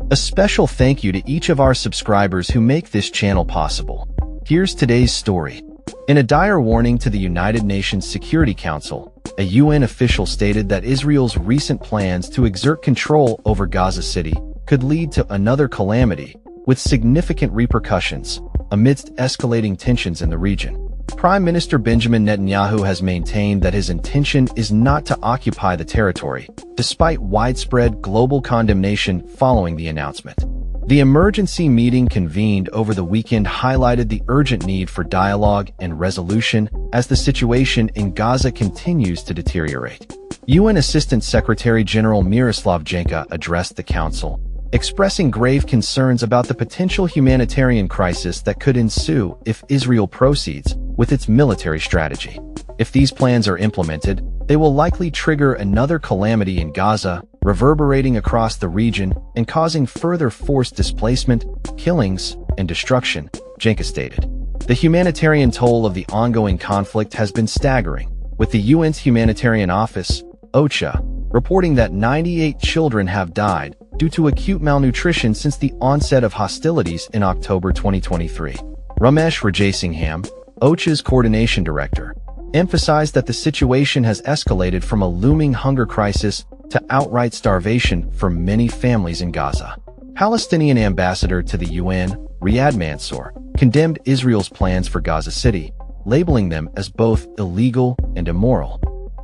A special thank you to each of our subscribers who make this channel possible. Here's today's story. In a dire warning to the United Nations Security Council, a UN official stated that Israel's recent plans to exert control over Gaza City could lead to another calamity, with significant repercussions, amidst escalating tensions in the region. Prime Minister Benjamin Netanyahu has maintained that his intention is not to occupy the territory, despite widespread global condemnation following the announcement. The emergency meeting convened over the weekend highlighted the urgent need for dialogue and resolution as the situation in Gaza continues to deteriorate. UN Assistant Secretary General Miroslav Jenka addressed the council, expressing grave concerns about the potential humanitarian crisis that could ensue if Israel proceeds with its military strategy. If these plans are implemented, they will likely trigger another calamity in Gaza, reverberating across the region and causing further forced displacement, killings, and destruction, Jenka stated. The humanitarian toll of the ongoing conflict has been staggering, with the UN's Humanitarian Office, OCHA, reporting that 98 children have died due to acute malnutrition since the onset of hostilities in October 2023. Ramesh Rajasingham, OCHA's coordination director, emphasized that the situation has escalated from a looming hunger crisis to outright starvation for many families in Gaza. Palestinian ambassador to the UN, Riyad Mansour, condemned Israel's plans for Gaza City, labeling them as both illegal and immoral.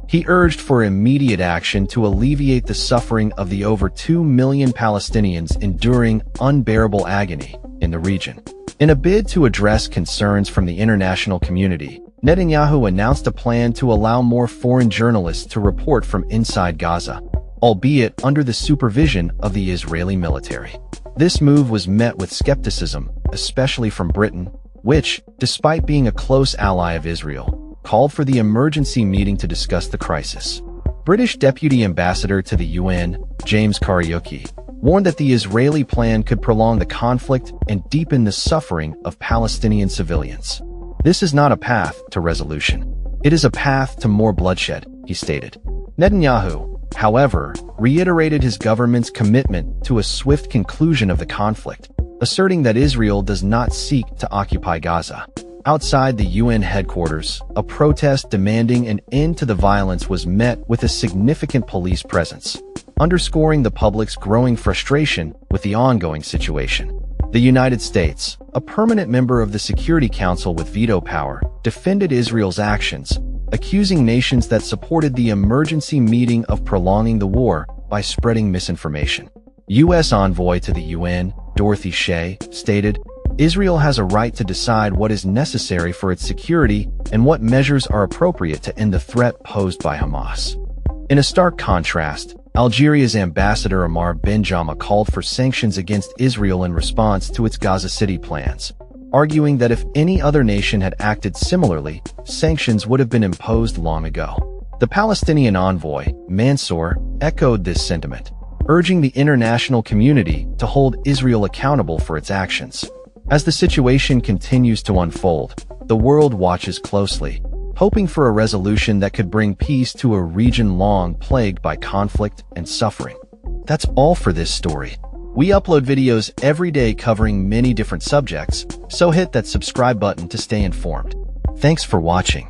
He urged for immediate action to alleviate the suffering of the over 2 million Palestinians enduring unbearable agony in the region. In a bid to address concerns from the international community, Netanyahu announced a plan to allow more foreign journalists to report from inside Gaza, albeit under the supervision of the Israeli military. This move was met with skepticism, especially from Britain, which, despite being a close ally of Israel, called for the emergency meeting to discuss the crisis. British Deputy Ambassador to the UN, James Kariuki, warned that the Israeli plan could prolong the conflict and deepen the suffering of Palestinian civilians. This is not a path to resolution. It is a path to more bloodshed, he stated. Netanyahu, however, reiterated his government's commitment to a swift conclusion of the conflict, asserting that Israel does not seek to occupy Gaza. Outside the UN headquarters, a protest demanding an end to the violence was met with a significant police presence, underscoring the public's growing frustration with the ongoing situation. The United States, a permanent member of the Security Council with veto power, defended Israel's actions, accusing nations that supported the emergency meeting of prolonging the war by spreading misinformation. U.S. envoy to the UN, Dorothy Shea, stated, "Israel has a right to decide what is necessary for its security and what measures are appropriate to end the threat posed by Hamas." In a stark contrast, Algeria's ambassador Amar Benjama called for sanctions against Israel in response to its Gaza City plans, arguing that if any other nation had acted similarly, sanctions would have been imposed long ago. The Palestinian envoy, Mansour, echoed this sentiment, urging the international community to hold Israel accountable for its actions. As the situation continues to unfold, the world watches closely, hoping for a resolution that could bring peace to a region long plagued by conflict and suffering. That's all for this story. We upload videos every day covering many different subjects, so hit that subscribe button to stay informed. Thanks for watching.